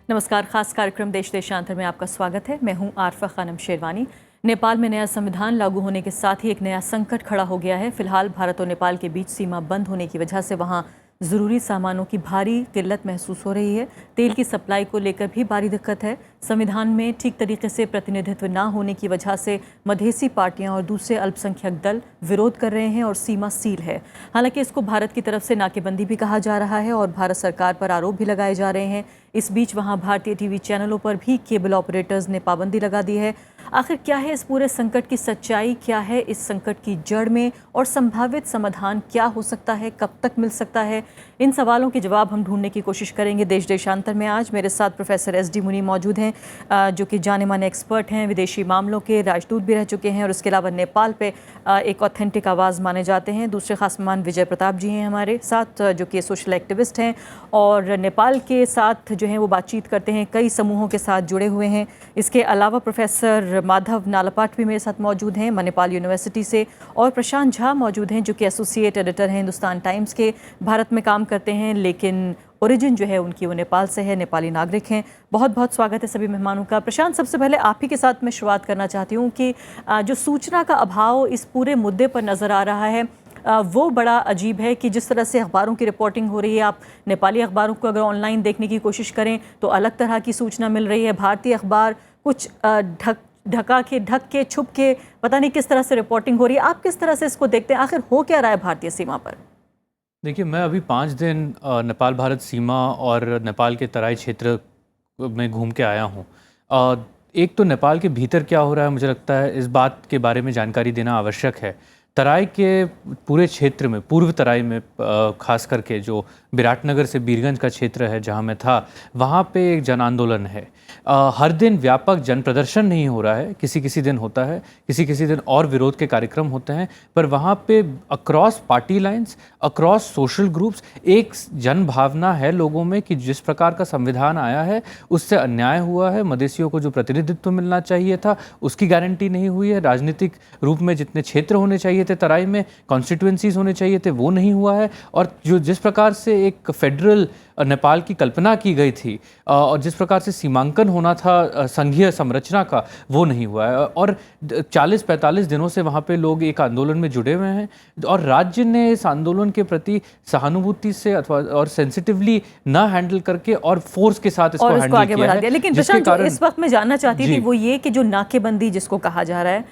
नमस्कार। खास कार्यक्रम देश देशांतर में आपका स्वागत है। मैं हूं आरफा खानम शेरवानी। नेपाल में नया संविधान लागू होने के साथ ही एक नया संकट खड़ा हो गया है। फिलहाल भारत और नेपाल के बीच सीमा बंद होने की वजह से वहां ज़रूरी सामानों की भारी किल्लत महसूस हो रही है। तेल की सप्लाई को लेकर भी भारी दिक्कत है। संविधान में ठीक तरीके से प्रतिनिधित्व न होने की वजह से मधेसी पार्टियां और दूसरे अल्पसंख्यक दल विरोध कर रहे हैं और सीमा सील है। हालांकि इसको भारत की तरफ से नाकेबंदी भी कहा जा रहा है और भारत सरकार पर आरोप भी लगाए जा रहे हैं। इस बीच वहां भारतीय टीवी चैनलों पर भी केबल ऑपरेटर्स ने पाबंदी लगा दी है। आखिर क्या है इस पूरे संकट की सच्चाई, क्या है इस संकट की जड़ में और संभावित समाधान क्या हो सकता है, कब तक मिल सकता है? इन सवालों के जवाब हम ढूंढने की कोशिश करेंगे देश देशांतर में। आज मेरे साथ प्रोफेसर SD मुनी मौजूद हैं, जो कि जाने माने एक्सपर्ट हैं, विदेशी मामलों के राजदूत भी रह चुके हैं और इसके अलावा नेपाल पे एक ऑथेंटिक आवाज़ माने जाते हैं। दूसरे खास मेहमान विजय प्रताप जी हैं हमारे साथ, जो कि सोशल एक्टिविस्ट हैं और नेपाल के साथ जो है वो बातचीत करते हैं, कई समूहों के साथ जुड़े हुए हैं। इसके अलावा प्रोफेसर माधव नालापाट भी मेरे साथ मौजूद हैं मणिपाल यूनिवर्सिटी से, और प्रशांत झा मौजूद हैं जो कि एसोसिएट एडिटर हैं हिंदुस्तान टाइम्स के, भारत में काम करते हैं लेकिन ओरिजिन जो है उनकी वो नेपाल से है, नेपाली नागरिक हैं। बहुत बहुत स्वागत है सभी मेहमानों का। प्रशांत, सबसे पहले आप ही के साथ मैं शुरुआत करना चाहती हूँ कि जो सूचना का अभाव इस पूरे मुद्दे पर नज़र आ रहा है वो बड़ा अजीब है कि जिस तरह से अखबारों की रिपोर्टिंग हो रही है, आप नेपाली अखबारों को अगर ऑनलाइन देखने की कोशिश करें तो अलग तरह की सूचना मिल रही है। भारतीय अखबार कुछ ढक के छुप के पता नहीं किस तरह से रिपोर्टिंग हो रही है। आप किस तरह से इसको देखते हैं? आखिर हो क्या रहा है भारतीय सीमा पर? देखिए, मैं अभी 5 दिन नेपाल भारत सीमा और नेपाल के तराई क्षेत्र में घूम के आया हूँ। एक तो नेपाल के भीतर क्या हो रहा है, मुझे लगता है इस बात के बारे में जानकारी देना आवश्यक है। तराई के पूरे क्षेत्र में, पूर्व तराई में खास करके जो विराटनगर से बीरगंज का क्षेत्र है जहाँ मैं था, वहाँ पे एक जन आंदोलन है। हर दिन व्यापक जन प्रदर्शन नहीं हो रहा है, किसी किसी दिन होता है, किसी किसी दिन और विरोध के कार्यक्रम होते हैं, पर वहाँ पे across party lines, across social groups एक जन भावना है लोगों में कि जिस प्रकार का संविधान आया है उससे अन्याय हुआ है। मधेसियों को जो प्रतिनिधित्व मिलना चाहिए था उसकी गारंटी नहीं हुई है। राजनीतिक रूप में जितने क्षेत्र होने चाहिए थे तराई में, कॉन्स्टिट्यूएंसीज होने चाहिए थे, वो नहीं हुआ है। और जो जिस प्रकार से एक फेडरल नेपाल की कल्पना की गई थी और जिस प्रकार से सीमांकन होना था संघीय संरचना का, वो नहीं हुआ है। और 40-45 दिनों से वहाँ पे लोग एक आंदोलन में जुड़े हुए हैं और राज्य ने इस आंदोलन के प्रति सहानुभूति से अथवा और सेंसिटिवली ना हैंडल करके और फोर्स के साथ इसको हैंडल आगे बढ़ा दिया। लेकिन प्रशांत, इस वक्त मैं जानना चाहती थी वो ये कि जो नाकेबंदी जिसको कहा जा रहा है,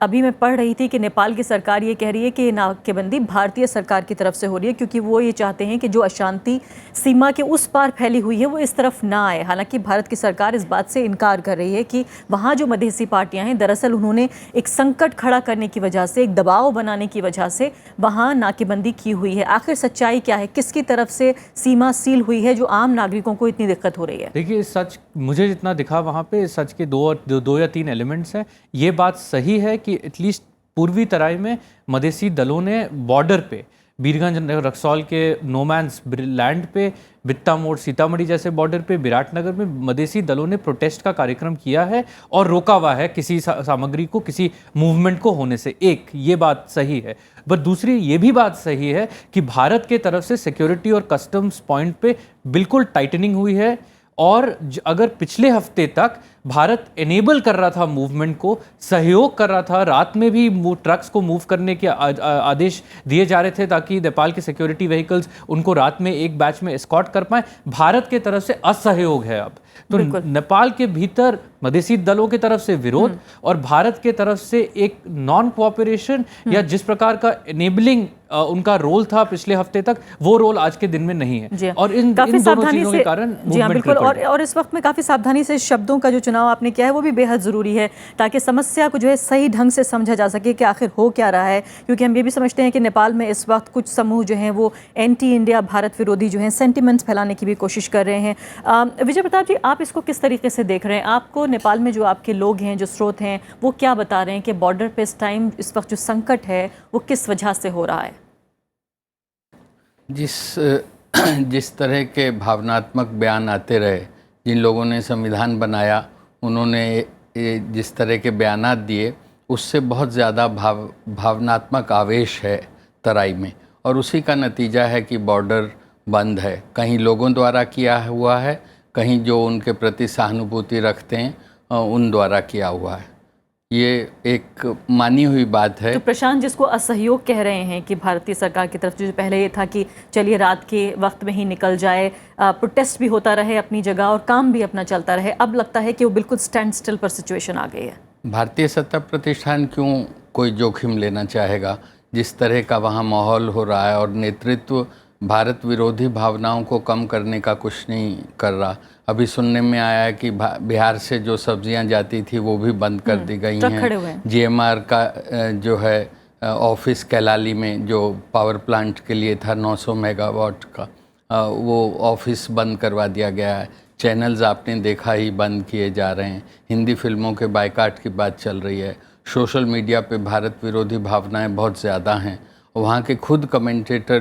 अभी मैं पढ़ रही थी कि नेपाल की सरकार ये कह रही है कि नाकेबंदी भारतीय सरकार की तरफ से हो रही है क्योंकि वो ये चाहते हैं कि जो अशांति सीमा के उस पार फैली हुई है वो इस तरफ ना आए। हालांकि भारत की सरकार इस बात से इनकार कर रही है कि वहाँ जो मधेसी पार्टियां हैं, दरअसल उन्होंने एक संकट खड़ा करने की वजह से, एक दबाव बनाने की वजह से वहाँ नाकेबंदी की हुई है। आखिर सच्चाई क्या है? किसकी तरफ से सीमा सील हुई है जो आम नागरिकों को इतनी दिक्कत हो रही है? देखिए, सच मुझे जितना दिखा वहाँ पे, सच के दो या तीन एलिमेंट्स हैं। ये बात सही है कि एटलीस्ट पूर्वी तराई में मधेसी दलों ने बॉर्डर पे, बीरगंज रक्सौल के नोमैंस लैंड पे, बित्ता मोड़ सीतामढ़ी जैसे बॉर्डर पे, विराटनगर में मधेसी दलों ने प्रोटेस्ट का कार्यक्रम किया है और रोका हुआ है किसी सामग्री को, किसी मूवमेंट को होने से। एक ये बात सही है, बट दूसरी ये भी बात सही है कि भारत के तरफ से सिक्योरिटी और कस्टम्स पॉइंट पे बिल्कुल टाइटनिंग हुई है। और अगर पिछले हफ्ते तक भारत एनेबल कर रहा था मूवमेंट को, सहयोग कर रहा था, रात में भी ट्रक्स को मूव करने के आदेश दिए जा रहे थे ताकि नेपाल के सिक्योरिटी व्हीकल्स उनको रात में एक बैच में एस्कॉर्ट कर पाए, भारत के तरफ से असहयोग है अब। तो नेपाल के भीतर मधेसी दलों की तरफ से विरोध और भारत के तरफ से एक नॉन कोऑपरेशन या जिस प्रकार का एनेबलिंग उनका रोल था पिछले हफ्ते तक, वो रोल आज के दिन में नहीं है। और इन दोनों चीजों के कारण बिल्कुल। और इस वक्त में काफी सावधानी से शब्दों का जो चुनाव आपने किया है वो भी बेहद जरूरी है ताकि समस्या को जो है सही ढंग से समझा जा सके कि आखिर हो क्या रहा है। क्योंकि हम ये भी समझते हैं कि नेपाल में इस वक्त कुछ समूह जो हैं वो एंटी इंडिया, भारत विरोधी जो हैं सेंटिमेंट्स फैलाने की भी कोशिश कर रहे हैं। विजय प्रताप जी, आप इसको किस तरीके से देख रहे हैं? आपको नेपाल में जो आपके लोग हैं, जो स्रोत हैं, वो क्या बता रहे हैं कि बॉर्डर पे इस टाइम, इस वक्त जो संकट है वो किस वजह से हो रहा है? जिस तरह के भावनात्मक बयान आते रहे, जिन लोगों ने संविधान बनाया उन्होंने जिस तरह के बयानात दिए, उससे बहुत ज़्यादा भावनात्मक आवेश है तराई में, और उसी का नतीजा है कि बॉर्डर बंद है। कहीं लोगों द्वारा किया हुआ है, कहीं जो उनके प्रति सहानुभूति रखते हैं उन द्वारा किया हुआ है। ये एक मानी हुई बात है। तो प्रशांत, जिसको असहयोग कह रहे हैं कि भारतीय सरकार की तरफ से, जो पहले ये था कि चलिए रात के वक्त में ही निकल जाए, प्रोटेस्ट भी होता रहे अपनी जगह और काम भी अपना चलता रहे, अब लगता है कि वो बिल्कुल स्टैंड स्टिल पर सिचुएशन आ गई है। भारतीय सत्ता प्रतिष्ठान क्यों कोई जोखिम लेना चाहेगा? जिस तरह का वहाँ माहौल हो रहा है और नेतृत्व भारत विरोधी भावनाओं को कम करने का कुछ नहीं कर रहा। अभी सुनने में आया है कि बिहार से जो सब्जियां जाती थी वो भी बंद कर दी गई हैं। जीएमआर का जो है ऑफिस कैलाली में जो पावर प्लांट के लिए था 900 मेगावाट का, वो ऑफिस बंद करवा दिया गया है। चैनल्स आपने देखा ही बंद किए जा रहे हैं। हिंदी फिल्मों के बायकाट की बात चल रही है। सोशल मीडिया पे भारत विरोधी भावनाएं बहुत ज़्यादा हैं। वहाँ के खुद कमेंटेटर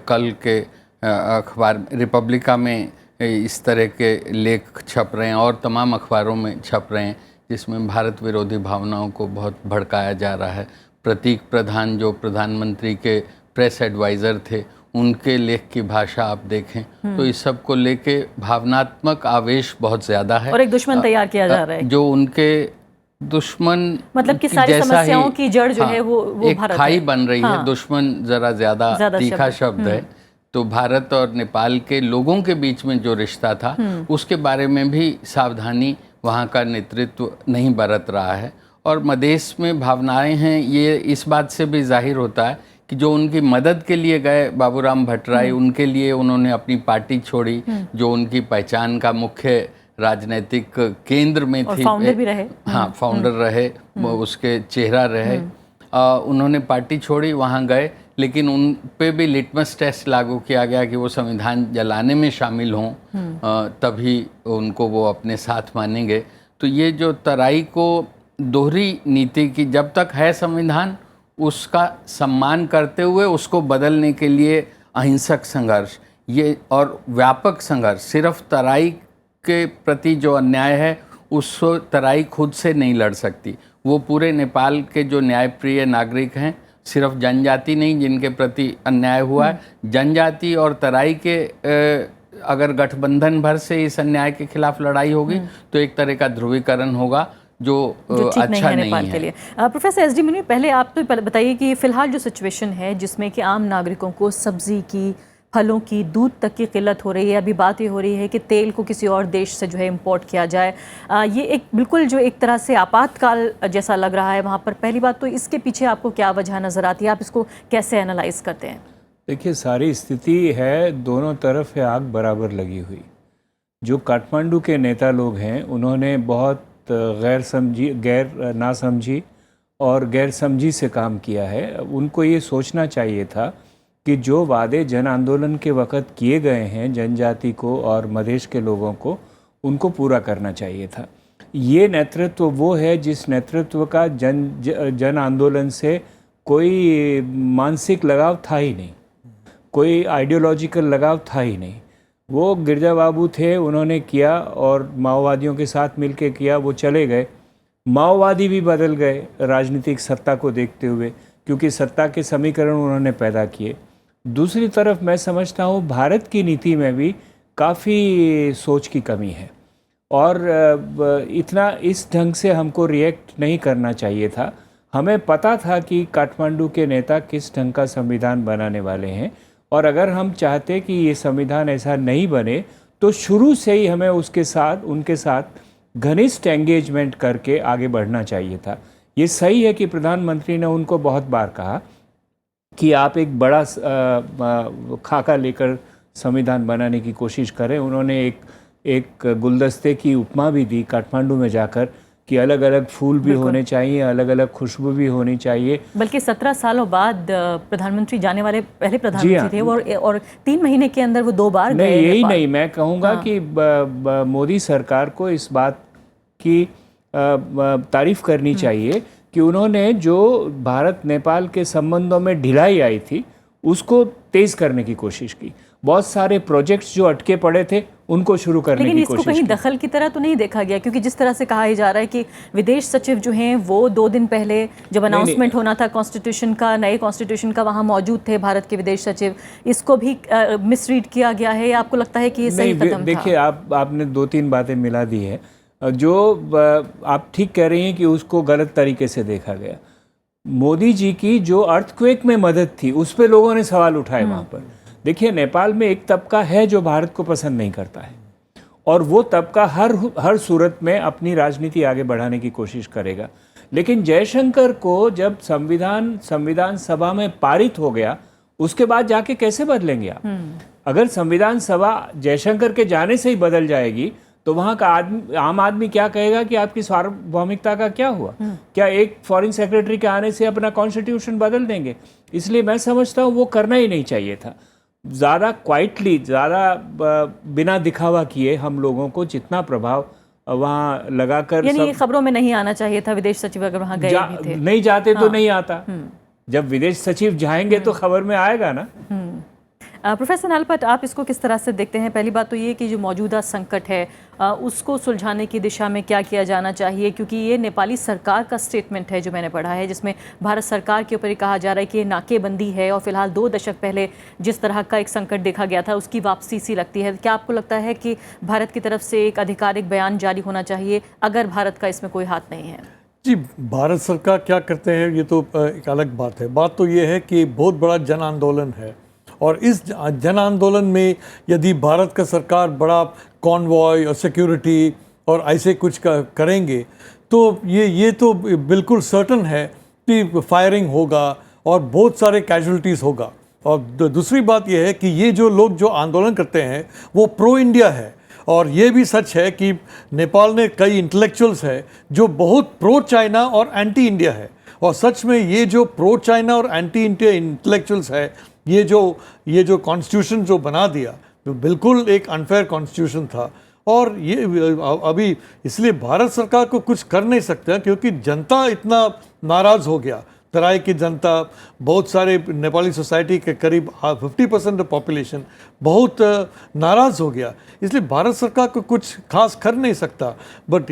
कल के अखबार रिपब्लिका में इस तरह के लेख छप रहे हैं और तमाम अखबारों में छप रहे हैं जिसमें भारत विरोधी भावनाओं को बहुत भड़काया जा रहा है। प्रतीक प्रधान जो प्रधानमंत्री के प्रेस एडवाइज़र थे, उनके लेख की भाषा आप देखें तो इस सब को लेके भावनात्मक आवेश बहुत ज़्यादा है और एक दुश्मन तैयार किया जा रहा है जो उनके दुश्मन मतलब कि सारी समस्याओं की जड़ जो है वो एक भारत खाई है। बन रही है। दुश्मन जरा ज़्यादा तीखा शब्द है। तो भारत और नेपाल के लोगों के बीच में जो रिश्ता था उसके बारे में भी सावधानी वहाँ का नेतृत्व नहीं बरत रहा है। और मधेश में भावनाएं हैं, ये इस बात से भी जाहिर होता है कि जो उनकी मदद के लिए गए बाबूराम भट्टराई, उनके लिए उन्होंने अपनी पार्टी छोड़ी जो उनकी पहचान का मुख्य राजनीतिक केंद्र में थी। फाउंडर भी रहे। हाँ, फाउंडर रहे, उसके चेहरा रहे। उन्होंने पार्टी छोड़ी, वहाँ गए, लेकिन उन पे भी लिटमस टेस्ट लागू किया गया कि वो संविधान जलाने में शामिल हों, तभी उनको वो अपने साथ मानेंगे। तो ये जो तराई को दोहरी नीति की, जब तक है संविधान उसका सम्मान करते हुए उसको बदलने के लिए अहिंसक संघर्ष ये और व्यापक संघर्ष, सिर्फ तराई के प्रति जो अन्याय है उसको तराई खुद से नहीं लड़ सकती। वो पूरे नेपाल के जो न्यायप्रिय नागरिक हैं, सिर्फ जनजाति नहीं जिनके प्रति अन्याय हुआ है, जनजाति और तराई के अगर गठबंधन भर से इस अन्याय के खिलाफ लड़ाई होगी तो एक तरह का ध्रुवीकरण होगा जो अच्छा नहीं है नेपाल के लिए। प्रोफेसर एस डी मुनि, पहले आप तो बताइए कि फिलहाल जो सिचुएशन है जिसमें कि आम नागरिकों को सब्जी की, फलों की, दूध तक की किल्लत हो रही है, अभी बात ये हो रही है कि तेल को किसी और देश से जो है इंपोर्ट किया जाए, ये एक बिल्कुल जो एक तरह से आपातकाल जैसा लग रहा है वहाँ पर। पहली बात तो इसके पीछे आपको क्या वजह नज़र आती है, आप इसको कैसे एनालाइज करते हैं? देखिए, सारी स्थिति है दोनों तरफ है आग बराबर लगी हुई। जो काठमांडू के नेता लोग हैं उन्होंने बहुत गैर नासमझी और गैर समझी से काम किया है। उनको ये सोचना चाहिए था कि जो वादे जन आंदोलन के वक़्त किए गए हैं जनजाति को और मधेश के लोगों को, उनको पूरा करना चाहिए था। ये नेतृत्व वो है जिस नेतृत्व का जन आंदोलन से कोई मानसिक लगाव था ही नहीं, कोई आइडियोलॉजिकल लगाव था ही नहीं। वो गिरजा बाबू थे, उन्होंने किया और माओवादियों के साथ मिलके किया, वो चले गए। माओवादी भी बदल गए राजनीतिक सत्ता को देखते हुए, क्योंकि सत्ता के समीकरण उन्होंने पैदा किए। दूसरी तरफ मैं समझता हूँ भारत की नीति में भी काफ़ी सोच की कमी है और इतना इस ढंग से हमको रिएक्ट नहीं करना चाहिए था। हमें पता था कि काठमांडू के नेता किस ढंग का संविधान बनाने वाले हैं और अगर हम चाहते कि ये संविधान ऐसा नहीं बने तो शुरू से ही हमें उनके साथ घनिष्ठ एंगेजमेंट करके आगे बढ़ना चाहिए था। ये सही है कि प्रधानमंत्री ने उनको बहुत बार कहा कि आप एक बड़ा खाका लेकर संविधान बनाने की कोशिश करें। उन्होंने एक गुलदस्ते की उपमा भी दी काठमांडू में जाकर कि अलग अलग फूल भी होने चाहिए, अलग अलग खुशबू भी होनी चाहिए। बल्कि 17 सालों बाद प्रधानमंत्री जाने वाले पहले प्रधानमंत्री थे और 3 महीने के अंदर वो 2 बार गए। नहीं, यही नहीं, मैं कहूँगा कि मोदी सरकार को इस बात की तारीफ करनी चाहिए कि उन्होंने जो भारत नेपाल के संबंधों में ढिलाई आई थी उसको तेज़ करने की कोशिश की, बहुत सारे प्रोजेक्ट्स जो अटके पड़े थे उनको शुरू करने लेकिन की इसको कोशिश कहीं की। दखल की तरह तो नहीं देखा गया, क्योंकि जिस तरह से कहा ही जा रहा है कि विदेश सचिव जो हैं वो 2 दिन पहले जब अनाउंसमेंट होना था कॉन्स्टिट्यूशन का, नए कॉन्स्टिट्यूशन का, वहाँ मौजूद थे भारत के विदेश सचिव। इसको भी मिसरीड किया गया है या आपको लगता है कि ये सही नहीं, कदम था? देखिए आपने 2-3 बातें मिला दी है। जो आप ठीक कह रही हैं कि उसको गलत तरीके से देखा गया। मोदी जी की जो अर्थक्वेक में मदद थी उस पे लोगों ने सवाल उठाए वहाँ पर। देखिए नेपाल में एक तबका है जो भारत को पसंद नहीं करता है, और वो तबका हर सूरत में अपनी राजनीति आगे बढ़ाने की कोशिश करेगा। लेकिन जयशंकर को जब संविधान सभा में पारित हो गया, उसके बाद जाके कैसे बदलेंगे आप? अगर संविधान सभा जयशंकर के जाने से ही बदल जाएगी तो वहाँ का आम आदमी क्या कहेगा कि आपकी सार्वभौमिकता का क्या हुआ? क्या एक फॉरेन सेक्रेटरी के आने से अपना कॉन्स्टिट्यूशन बदल देंगे? इसलिए मैं समझता हूँ वो करना ही नहीं चाहिए था। ज़्यादा क्वाइटली, ज़्यादा बिना दिखावा किए हम लोगों को जितना प्रभाव वहाँ लगाकर, यानी खबरों में नहीं आना चाहिए था विदेश सचिव अगर वहाँ गए भी थे। नहीं जाते तो नहीं आता। जब विदेश सचिव जाएंगे तो खबर में आएगा ना। प्रोफेसर नालपट, आप इसको किस तरह से देखते हैं? पहली बात तो ये कि जो मौजूदा संकट है उसको सुलझाने की दिशा में क्या किया जाना चाहिए, क्योंकि ये नेपाली सरकार का स्टेटमेंट है जो मैंने पढ़ा है, जिसमें भारत सरकार के ऊपर ये कहा जा रहा है कि ये नाकेबंदी है और फिलहाल 2 दशक पहले जिस तरह का एक संकट देखा गया था उसकी वापसी सी लगती है। क्या आपको लगता है कि भारत की तरफ से एक आधिकारिक बयान जारी होना चाहिए अगर भारत का इसमें कोई हाथ नहीं है? जी, भारत सरकार क्या करते हैं ये तो एक अलग बात है। बात तो ये है कि बहुत बड़ा जन आंदोलन है, और इस जन आंदोलन में यदि भारत का सरकार बड़ा कॉन्वॉय और सिक्योरिटी और ऐसे कुछ करेंगे तो ये तो बिल्कुल सर्टन है कि फायरिंग होगा और बहुत सारे कैजुअलिटीज़ होगा। और दूसरी बात यह है कि ये जो लोग जो आंदोलन करते हैं वो प्रो इंडिया है, और ये भी सच है कि नेपाल में कई इंटेलेक्चुअल्स हैं जो बहुत प्रो चाइना और एंटी इंडिया है। और सच में ये जो प्रो चाइना और एंटी इंडिया इंटेलेक्चुअल्स है, ये जो कॉन्स्टिट्यूशन जो बना दिया तो बिल्कुल एक अनफेयर कॉन्स्टिट्यूशन था। और ये अभी इसलिए भारत सरकार को कुछ कर नहीं सकते क्योंकि जनता इतना नाराज़ हो गया। तराई की जनता, बहुत सारे नेपाली सोसाइटी के करीब 50% ऑफ पॉपुलेशन बहुत नाराज़ हो गया। इसलिए भारत सरकार को कुछ खास कर नहीं सकता। बट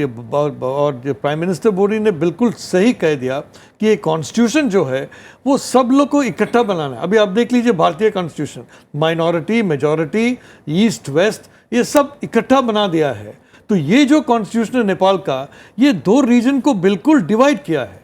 और प्राइम मिनिस्टर मोदी ने बिल्कुल सही कह दिया कि ये कॉन्स्टिट्यूशन जो है वो सब लोग को इकट्ठा बनाना है। अभी आप देख लीजिए भारतीय constitution, minority, majority, east west, ये सब इकट्ठा बना दिया है। तो ये जो कॉन्स्टिट्यूशन है नेपाल का, ये 2 रीजन को बिल्कुल डिवाइड किया है।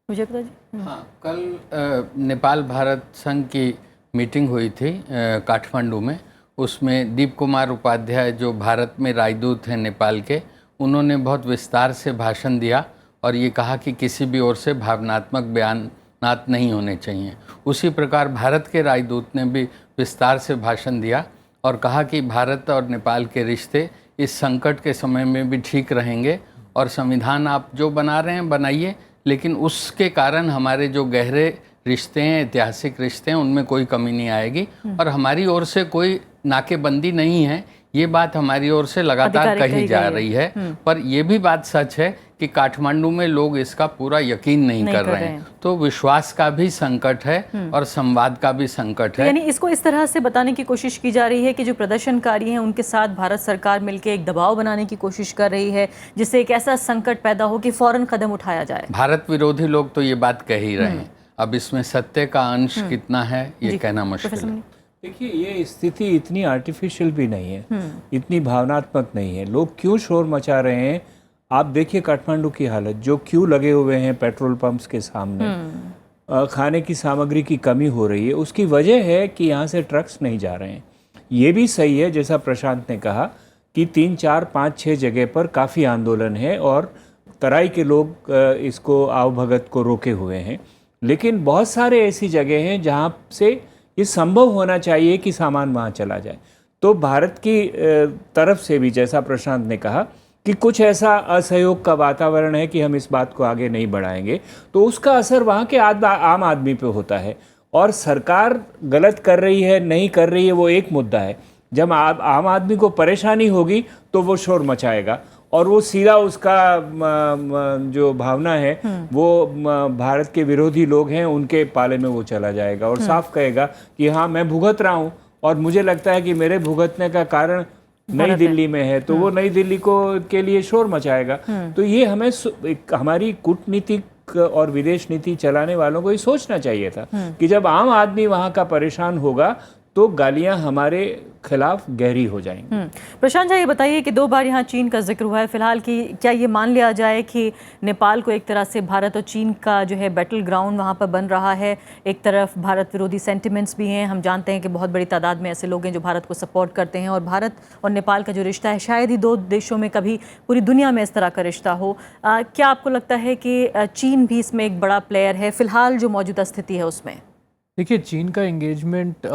मुझे पता जी। हाँ, कल नेपाल भारत संघ की मीटिंग हुई थी काठमांडू में। उसमें दीप कुमार उपाध्याय जो भारत में राजदूत हैं नेपाल के, उन्होंने बहुत विस्तार से भाषण दिया और ये कहा कि किसी भी ओर से भावनात्मक बयानात नहीं होने चाहिए। उसी प्रकार भारत के राजदूत ने भी विस्तार से भाषण दिया और कहा कि भारत और नेपाल के रिश्ते इस संकट के समय में भी ठीक रहेंगे और संविधान आप जो बना रहे हैं बनाइए, लेकिन उसके कारण हमारे जो गहरे रिश्ते हैं, ऐतिहासिक रिश्ते हैं, उनमें कोई कमी नहीं आएगी और हमारी ओर से कोई नाकेबंदी नहीं है। ये बात हमारी ओर से लगातार कही जा रही है। पर यह भी बात सच है कि काठमांडू में लोग इसका पूरा यकीन नहीं कर रहे हैं। तो विश्वास का भी संकट है और संवाद का भी संकट है। यानी इसको इस तरह से बताने की कोशिश की जा रही है कि जो प्रदर्शनकारी हैं उनके साथ भारत सरकार मिलकर एक दबाव बनाने की कोशिश कर रही है जिससे एक ऐसा संकट पैदा हो कि फौरन कदम उठाया जाए। भारत विरोधी लोग तो ये बात कह ही रहे हैं। अब इसमें सत्य का अंश कितना है ये कहना मुश्किल है। देखिए, ये स्थिति इतनी आर्टिफिशियल भी नहीं है, इतनी भावनात्मक नहीं है। लोग क्यों शोर मचा रहे हैं? आप देखिए काठमांडू की हालत, जो क्यू लगे हुए हैं पेट्रोल पंप्स के सामने, खाने की सामग्री की कमी हो रही है। उसकी वजह है कि यहाँ से ट्रक्स नहीं जा रहे हैं। ये भी सही है जैसा प्रशांत ने कहा कि 3, 4, 5, 6 जगह पर काफ़ी आंदोलन है और तराई के लोग इसको आवभगत को रोके हुए हैं। लेकिन बहुत सारे ऐसी जगह हैं जहाँ से ये संभव होना चाहिए कि सामान वहाँ चला जाए। तो भारत की तरफ से भी, जैसा प्रशांत ने कहा, कि कुछ ऐसा असहयोग का वातावरण है कि हम इस बात को आगे नहीं बढ़ाएंगे, तो उसका असर वहाँ के आम आदमी पे होता है। और सरकार गलत कर रही है नहीं कर रही है वो एक मुद्दा है, जब आम आदमी को परेशानी होगी तो वो शोर मचाएगा और वो सीधा उसका जो भावना है वो भारत के विरोधी लोग हैं उनके पाले में वो चला जाएगा और साफ कहेगा कि हाँ मैं भुगत रहा हूँ और मुझे लगता है कि मेरे भुगतने का कारण नई दिल्ली में है, तो वो नई दिल्ली को के लिए शोर मचाएगा। तो ये हमें हमारी कूटनीतिक और विदेश नीति चलाने वालों को ये सोचना चाहिए था कि जब आम आदमी वहाँ का परेशान होगा तो गालियां हमारे खिलाफ गहरी हो जाएंगी। प्रशांत जी, ये बताइए कि 2 बार यहाँ चीन का जिक्र हुआ है फिलहाल, कि क्या ये मान लिया जाए कि नेपाल को एक तरह से भारत और चीन का जो है बैटल ग्राउंड वहाँ पर बन रहा है? एक तरफ भारत विरोधी सेंटिमेंट्स भी हैं, हम जानते हैं कि बहुत बड़ी तादाद में ऐसे लोग हैं जो भारत को सपोर्ट करते हैं, और भारत और नेपाल का जो रिश्ता है शायद ही 2 देशों में कभी पूरी दुनिया में इस तरह का रिश्ता हो। क्या आपको लगता है कि चीन भी इसमें एक बड़ा प्लेयर है फिलहाल जो मौजूदा स्थिति है उसमें? देखिए, चीन का एंगेजमेंट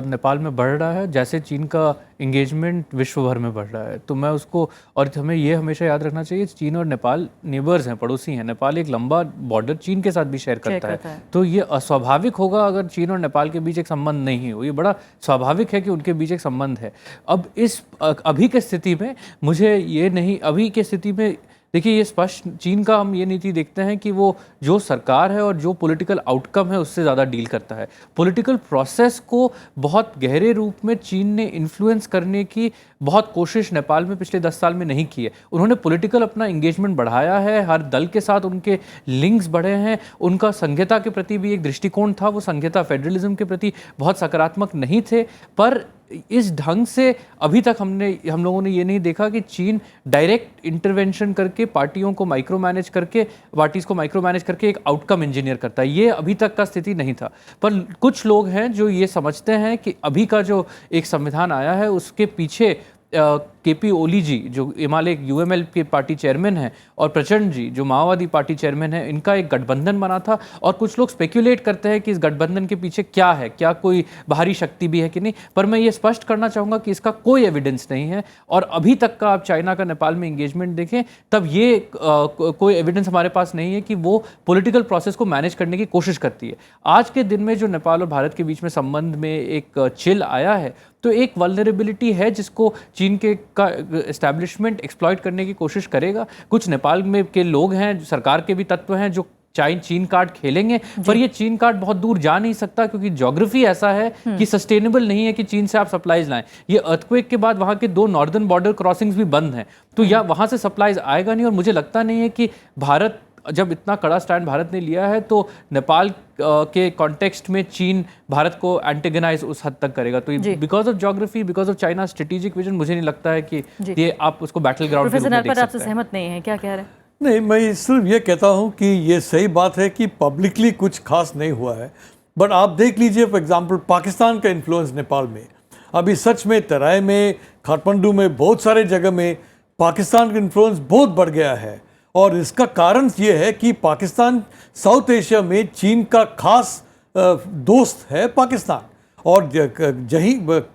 नेपाल में बढ़ रहा है जैसे चीन का एंगेजमेंट विश्व भर में बढ़ रहा है। तो मैं उसको, और हमें ये हमेशा याद रखना चाहिए, चीन और नेपाल नेबर्स हैं, पड़ोसी हैं। नेपाल एक लंबा बॉर्डर चीन के साथ भी शेयर करता है। तो ये अस्वाभाविक होगा अगर चीन और नेपाल के बीच एक संबंध नहीं हो। ये बड़ा स्वाभाविक है कि उनके बीच एक संबंध है। अब इस अभी के स्थिति में मुझे ये नहीं, अभी के स्थिति में देखिए ये स्पष्ट चीन का हम ये नीति देखते हैं कि वो जो सरकार है और जो पॉलिटिकल आउटकम है उससे ज़्यादा डील करता है। पॉलिटिकल प्रोसेस को बहुत गहरे रूप में चीन ने इन्फ्लुएंस करने की बहुत कोशिश नेपाल में पिछले 10 साल में नहीं की है। उन्होंने पॉलिटिकल अपना एंगेजमेंट बढ़ाया है, हर दल के साथ उनके लिंक्स बढ़े हैं, उनका संघीयता के प्रति भी एक दृष्टिकोण था, वो संघीयता फेडरलिज्म के प्रति बहुत सकारात्मक नहीं थे। पर इस ढंग से अभी तक हम लोगों ने ये नहीं देखा कि चीन डायरेक्ट इंटरवेंशन करके पार्टियों को माइक्रो मैनेज करके एक आउटकम इंजीनियर करता है। ये अभी तक का स्थिति नहीं था। पर कुछ लोग हैं जो ये समझते हैं कि अभी का जो एक संविधान आया है उसके पीछे केपी ओली जी जो हिमालय यूएमएल के पार्टी चेयरमैन हैं और प्रचंड जी जो माओवादी पार्टी चेयरमैन हैं, इनका एक गठबंधन बना था। और कुछ लोग स्पेक्युलेट करते हैं कि इस गठबंधन के पीछे क्या है, क्या कोई बाहरी शक्ति भी है कि नहीं। पर मैं ये स्पष्ट करना चाहूँगा कि इसका कोई एविडेंस नहीं है। और अभी तक का आप चाइना का नेपाल में इंगेजमेंट देखें तब ये कोई एविडेंस हमारे पास नहीं है कि वो पॉलिटिकल प्रोसेस को मैनेज करने की कोशिश करती है। आज के दिन में जो नेपाल और भारत के बीच में संबंध में एक चिल आया है तो एक वल्नरेबिलिटी है जिसको चीन के का एस्टैब्लिशमेंट एक्सप्लॉइट करने की कोशिश करेगा। कुछ नेपाल में के लोग हैं, सरकार के भी तत्व हैं जो चीन कार्ड खेलेंगे, पर ये चीन कार्ड बहुत दूर जा नहीं सकता क्योंकि ज्योग्राफी ऐसा है कि सस्टेनेबल नहीं है कि चीन से आप सप्लाईज लाएं। ये अर्थक्वेक के बाद वहाँ के 2 नॉर्दर्न बॉर्डर क्रॉसिंग्स भी बंद हैं, तो या वहाँ से सप्लाईज आएगा नहीं। और मुझे लगता नहीं है कि भारत, जब इतना कड़ा स्टैंड भारत ने लिया है तो नेपाल के कॉन्टेक्स्ट में चीन भारत को एंटेगनाइज उस हद तक करेगा। तो because of geography, because of China strategic vision, मुझे नहीं लगता है कि ये आप उसको बैटल ग्राउंड प्रोफेसर नरपत आपसे सहमत नहीं है, क्या कह रहे हैं? नहीं, मैं सिर्फ ये कहता हूँ कि ये सही बात है कि पब्लिकली कुछ खास नहीं हुआ है। बट आप देख लीजिए फॉर एग्जांपल पाकिस्तान का इन्फ्लुएंस नेपाल में अभी सच में तराई में, काठमांडू में, बहुत सारे जगह में पाकिस्तान का इन्फ्लुएंस बहुत बढ़ गया है। और इसका कारण ये है कि पाकिस्तान साउथ एशिया में चीन का खास दोस्त है पाकिस्तान, और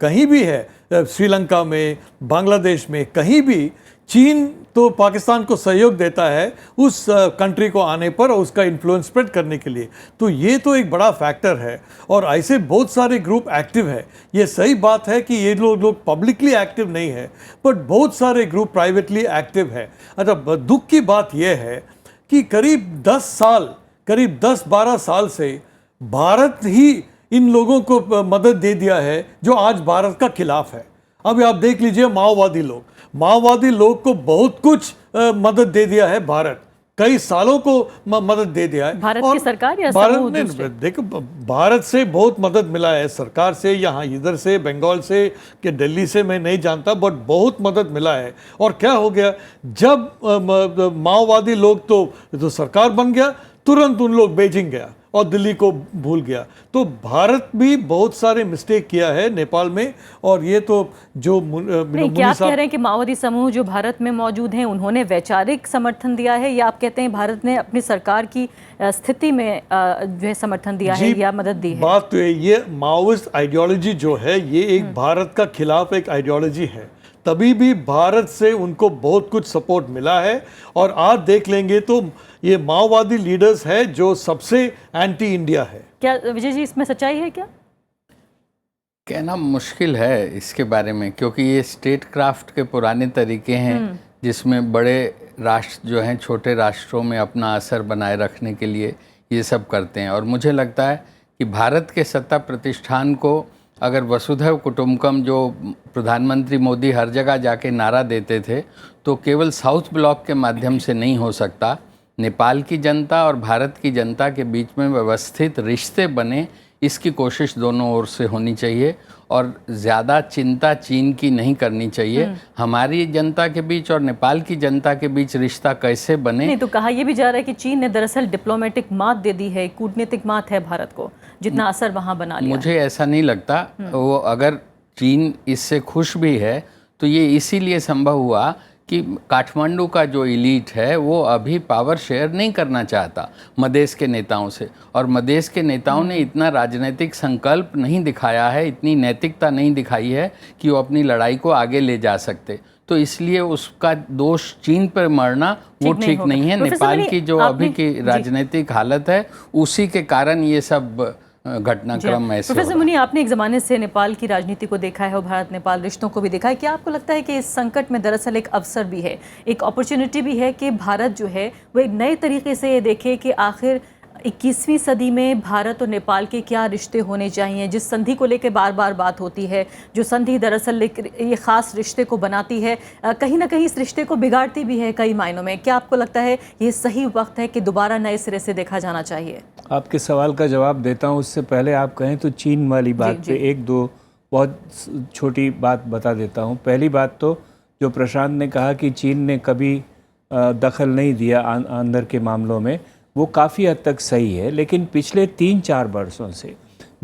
कहीं भी है, श्रीलंका में, बांग्लादेश में, कहीं भी चीन तो पाकिस्तान को सहयोग देता है उस कंट्री को आने पर और उसका इन्फ्लुएंस स्प्रेड करने के लिए। तो ये तो एक बड़ा फैक्टर है। और ऐसे बहुत सारे ग्रुप एक्टिव है। ये सही बात है कि ये लोग पब्लिकली एक्टिव नहीं है, बट बहुत सारे ग्रुप प्राइवेटली एक्टिव है। अच्छा, दुख की बात यह है कि करीब 10-12 साल से भारत ही इन लोगों को मदद दे दिया है जो आज भारत का खिलाफ है। अभी आप देख लीजिए माओवादी लोग को बहुत कुछ मदद दे दिया है भारत, कई सालों को मदद दे दिया है भारत की सरकार या भारत ने। देखो, भारत से बहुत मदद मिला है, सरकार से, यहाँ इधर से, बंगाल से, कि दिल्ली से, मैं नहीं जानता, बट बहुत मदद मिला है। और क्या हो गया, जब माओवादी लोग तो सरकार बन गया, तुरंत उन लोग बीजिंग गया और दिल्ली को भूल गया। तो भारत भी बहुत सारे मिस्टेक किया है नेपाल में। और ये तो जो क्या कह रहे हैं कि माओवादी समूह जो भारत में मौजूद हैं उन्होंने वैचारिक समर्थन दिया है, या आप कहते हैं भारत ने अपनी सरकार की स्थिति में जो है समर्थन दिया है या मदद दी है? बात तो ये माओइस्ट आइडियोलॉजी जो है ये एक भारत का खिलाफ एक आइडियोलॉजी है। तभी भी भारत से उनको बहुत कुछ सपोर्ट मिला है। और आज देख लेंगे तो ये माओवादी लीडर्स है जो सबसे एंटी इंडिया है। क्या विजय जी इसमें सच्चाई है? क्या कहना मुश्किल है इसके बारे में, क्योंकि ये स्टेट क्राफ्ट के पुराने तरीके हैं जिसमें बड़े राष्ट्र जो हैं छोटे राष्ट्रों में अपना असर बनाए रखने के लिए ये सब करते हैं। और मुझे लगता है कि भारत के सत्ता प्रतिष्ठान को अगर वसुधैव कुटुंबकम जो प्रधानमंत्री मोदी हर जगह जाके नारा देते थे, तो केवल साउथ ब्लॉक के माध्यम से नहीं हो सकता। नेपाल की जनता और भारत की जनता के बीच में व्यवस्थित रिश्ते बने, इसकी कोशिश दोनों ओर से होनी चाहिए और ज़्यादा चिंता चीन की नहीं करनी चाहिए। हमारी जनता के बीच और नेपाल की जनता के बीच रिश्ता कैसे बने। नहीं तो कहा यह भी जा रहा है कि चीन ने दरअसल डिप्लोमेटिक मात दे दी है, कूटनीतिक मात है भारत को, जितना असर वहां बना लिया। मुझे ऐसा नहीं लगता। वो अगर चीन इससे खुश भी है तो ये इसीलिए संभव हुआ कि काठमांडू का जो इलीट है वो अभी पावर शेयर नहीं करना चाहता मधेश के नेताओं से, और मधेश के नेताओं ने इतना राजनीतिक संकल्प नहीं दिखाया है, इतनी नैतिकता नहीं दिखाई है कि वो अपनी लड़ाई को आगे ले जा सकते। तो इसलिए उसका दोष चीन पर मरना वो ठीक नहीं है। नेपाल की जो अभी की राजनीतिक हालत है उसी के कारण ये सब घटनाक्रम ऐसे। प्रोफेसर मुनि, आपने एक ज़माने से नेपाल की राजनीति को देखा है और भारत नेपाल रिश्तों को भी देखा है। क्या आपको लगता है कि इस संकट में दरअसल एक अवसर भी है, एक अपॉर्चुनिटी भी है कि भारत जो है वो एक नए तरीके से ये देखे कि आखिर 21वीं सदी में भारत और नेपाल के क्या रिश्ते होने चाहिए? जिस संधि को लेकर बार बार बात होती है, जो संधि दरअसल ये ख़ास रिश्ते को बनाती है, कहीं ना कहीं इस रिश्ते को बिगाड़ती भी है कई मायनों में। क्या आपको लगता है ये सही वक्त है कि दोबारा नए सिरे से देखा जाना चाहिए? आपके सवाल का जवाब देता हूँ, उससे पहले आप कहें तो चीन वाली बात पे एक दो बहुत छोटी बात बता देता हूँ। पहली बात तो जो प्रशांत ने कहा कि चीन ने कभी दखल नहीं दिया अंदर के मामलों में, वो काफ़ी हद तक सही है। लेकिन पिछले 3-4 वर्षों से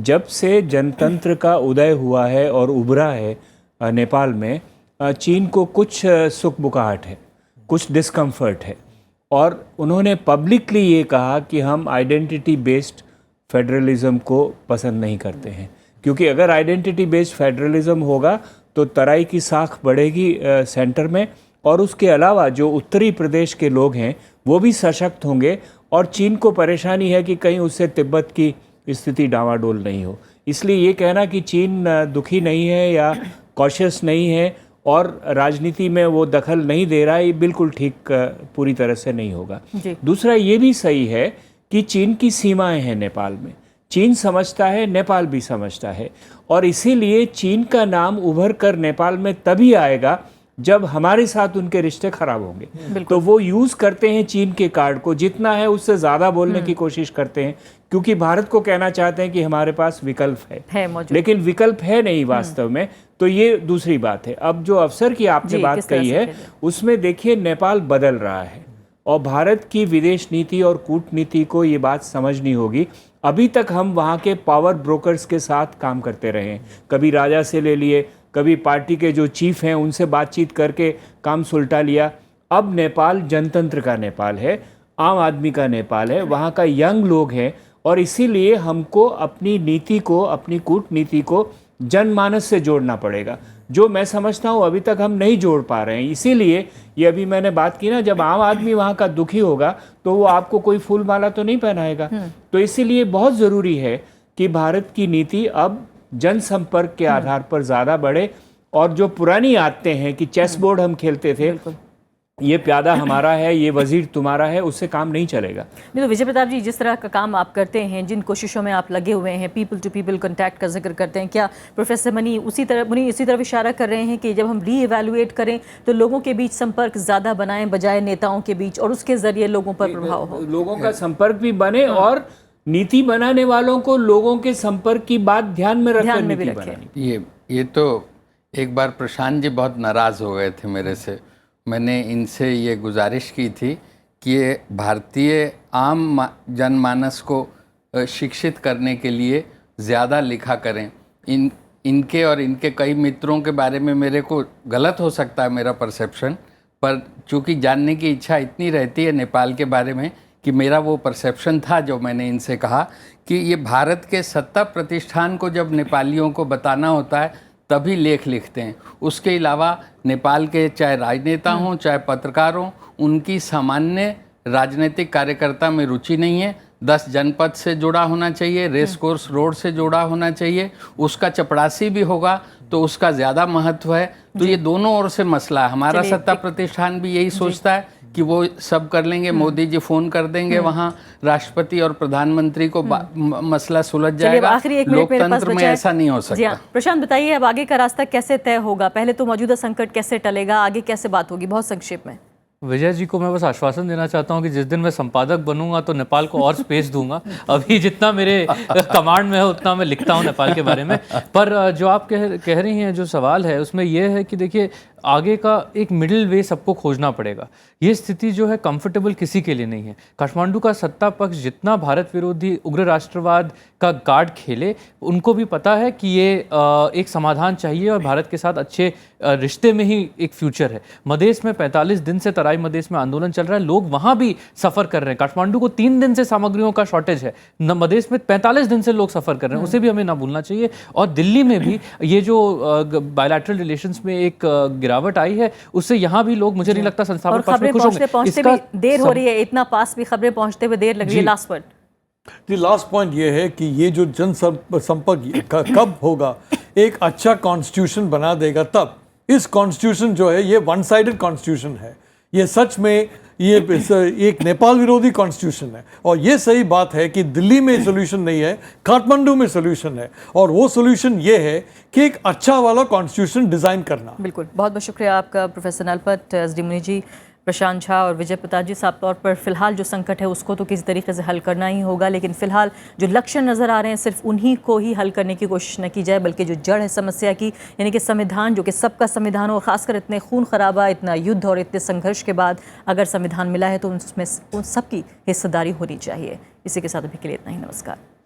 जब से जनतंत्र का उदय हुआ है और उभरा है नेपाल में, चीन को कुछ सुख-बुकाहट है, कुछ डिस्कम्फर्ट है, और उन्होंने पब्लिकली ये कहा कि हम आइडेंटिटी बेस्ड फेडरलिज्म को पसंद नहीं करते हैं, क्योंकि अगर आइडेंटिटी बेस्ड फेडरलिज्म होगा तो तराई की साख बढ़ेगी सेंटर में, और उसके अलावा जो उत्तरी प्रदेश के लोग हैं वो भी सशक्त होंगे, और चीन को परेशानी है कि कहीं उससे तिब्बत की स्थिति डावाडोल नहीं हो। इसलिए ये कहना कि चीन दुखी नहीं है या कॉशियस नहीं है और राजनीति में वो दखल नहीं दे रहा है, ये बिल्कुल ठीक पूरी तरह से नहीं होगा। दूसरा ये भी सही है कि चीन की सीमाएं हैं नेपाल में, चीन समझता है, नेपाल भी समझता है, और इसीलिए चीन का नाम उभर कर नेपाल में तभी आएगा जब हमारे साथ उनके रिश्ते खराब होंगे। तो वो यूज़ करते हैं चीन के कार्ड को, जितना है उससे ज़्यादा बोलने की कोशिश करते हैं, क्योंकि भारत को कहना चाहते हैं कि हमारे पास विकल्प है लेकिन विकल्प है नहीं वास्तव में। तो ये दूसरी बात है। अब जो अवसर की आपने बात कही है उसमें देखिए नेपाल बदल रहा है, और भारत की विदेश नीति और कूटनीति को ये बात समझनी होगी। अभी तक हम वहाँ के पावर ब्रोकर्स के साथ काम करते रहे हैं, कभी राजा से ले लिए, कभी पार्टी के जो चीफ हैं उनसे बातचीत करके काम सुलटा लिया। अब नेपाल जनतंत्र का नेपाल है, आम आदमी का नेपाल है, वहाँ का यंग लोग हैं, और इसीलिए हमको अपनी नीति को, अपनी कूटनीति को जनमानस से जोड़ना पड़ेगा, जो मैं समझता हूँ अभी तक हम नहीं जोड़ पा रहे हैं। इसीलिए ये अभी मैंने बात की ना, जब आम आदमी वहाँ का दुखी होगा तो वो आपको कोई फूल माला तो नहीं पहनाएगा। तो इसीलिए बहुत ज़रूरी है कि भारत की नीति अब जनसंपर्क के आधार पर ज़्यादा बढ़े, और जो पुरानी आदतें हैं कि चेस बोर्ड हम खेलते थे, ये प्यादा हमारा है, ये वजीर तुम्हारा है, उससे काम नहीं चलेगा। नहीं तो विजय प्रताप जी, जिस तरह का काम आप करते हैं, जिन कोशिशों में आप लगे हुए हैं, पीपल टू पीपल कॉन्टैक्ट का जिक्र करते हैं, क्या प्रोफेसर मुनि इसी तरफ इशारा कर रहे हैं कि जब हम री-इवैल्यूएट करें तो लोगों के बीच संपर्क ज़्यादा बनाएं बजाय नेताओं के बीच, और उसके ज़रिए लोगों पर प्रभाव हो? लोगों का संपर्क भी बने और नीति बनाने वालों को लोगों के संपर्क की बात ध्यान में रखें। ये तो एक बार प्रशांत जी बहुत नाराज़ हो गए थे मेरे से। मैंने इनसे ये गुजारिश की थी कि ये भारतीय आम जनमानस को शिक्षित करने के लिए ज़्यादा लिखा करें। इनके और इनके कई मित्रों के बारे में मेरे को गलत हो सकता है मेरा परसेप्शन, पर चूँकि जानने की इच्छा इतनी रहती है नेपाल के बारे में कि मेरा वो परसेप्शन था जो मैंने इनसे कहा कि ये भारत के सत्ता प्रतिष्ठान को जब नेपालियों को बताना होता है तभी लेख लिखते हैं। उसके अलावा नेपाल के चाहे राजनेता हों चाहे पत्रकार हों, उनकी सामान्य राजनीतिक कार्यकर्ता में रुचि नहीं है। 10 जनपद से जुड़ा होना चाहिए, रेस कोर्स रोड से जुड़ा होना चाहिए, उसका चपरासी भी होगा तो उसका ज़्यादा महत्व है। तो ये दोनों ओर से मसला है। हमारा सत्ता प्रतिष्ठान भी यही सोचता है कि वो सब कर लेंगे, मोदी जी फोन कर देंगे वहाँ राष्ट्रपति और प्रधानमंत्री को, मसला सुलझ जाएगा। आखिरी 1 मिनट मेरे पास लोकतंत्र में बचा है। ऐसा नहीं हो जी सकता। हाँ, प्रशांत बताइए अब आगे का रास्ता कैसे तय होगा? पहले तो मौजूदा संकट कैसे टलेगा, आगे कैसे बात होगी, बहुत संक्षेप में। विजय जी को मैं बस आश्वासन देना चाहता हूँ कि जिस दिन मैं संपादक बनूंगा तो नेपाल को और स्पेस दूंगा। अभी जितना मेरे कमांड में है उतना मैं लिखता हूँ नेपाल के बारे में। पर जो आप कह रही हैं, जो सवाल है उसमें यह है कि देखिए आगे का एक मिडिल वे सबको खोजना पड़ेगा। ये स्थिति जो है कंफर्टेबल किसी के लिए नहीं है। काठमांडू का सत्ता पक्ष जितना भारत विरोधी उग्र राष्ट्रवाद का कार्ड खेले, उनको भी पता है कि ये एक समाधान चाहिए और भारत के साथ अच्छे रिश्ते में ही एक फ्यूचर है। मधेश में 45 दिन से तराई मधेश में आंदोलन चल रहा है, लोग वहाँ भी सफ़र कर रहे हैं। काठमांडू को 3 दिन से सामग्रियों का शॉर्टेज है, मधेश में 45 दिन से लोग सफ़र कर रहे हैं, उसे भी हमें ना भूलना चाहिए। और दिल्ली में भी ये जो बायलैटरल रिलेशंस में एक गिरावट आई है, उससे यहाँ भी लोग, मुझे नहीं लगता संस्थापक पक्ष में खुश होंगे। पहुंचते भी देर हो रही है, इतना पास भी खबरें पहुंचते हुए देर लग रही है। लास्ट वर्ड जी, लास्ट पॉइंट ये है कि ये जो जनसंपर्क कब होगा, एक अच्छा कॉन्स्टिट्यूशन बना देगा तब। इस कॉन्स्टिट्यूशन जो है ये वन साइडेड कॉन्स्टिट्यूशन है, ये सच में ये एक नेपाल विरोधी कॉन्स्टिट्यूशन है। और ये सही बात है कि दिल्ली में सोल्यूशन नहीं है, काठमांडू में सोल्यूशन है। और वो सोल्यूशन ये है कि एक अच्छा वाला कॉन्स्टिट्यूशन डिज़ाइन करना। बिल्कुल, बहुत बहुत शुक्रिया आपका प्रोफेसर नलपत, एसडी मुनि जी, प्रशांत झा और विजय प्रताप जी। साफ तौर पर फिलहाल जो संकट है उसको तो किसी तरीके से हल करना ही होगा, लेकिन फिलहाल जो लक्ष्य नज़र आ रहे हैं सिर्फ उन्हीं को ही हल करने की कोशिश न की जाए, बल्कि जो जड़ है समस्या की, यानी कि संविधान, जो कि सबका संविधान हो, खासकर इतने खून खराबा, इतना युद्ध और इतने संघर्ष के बाद अगर संविधान मिला है तो उसमें उन सबकी हिस्सेदारी होनी चाहिए। इसी के साथ अभी के लिए इतना ही। नमस्कार।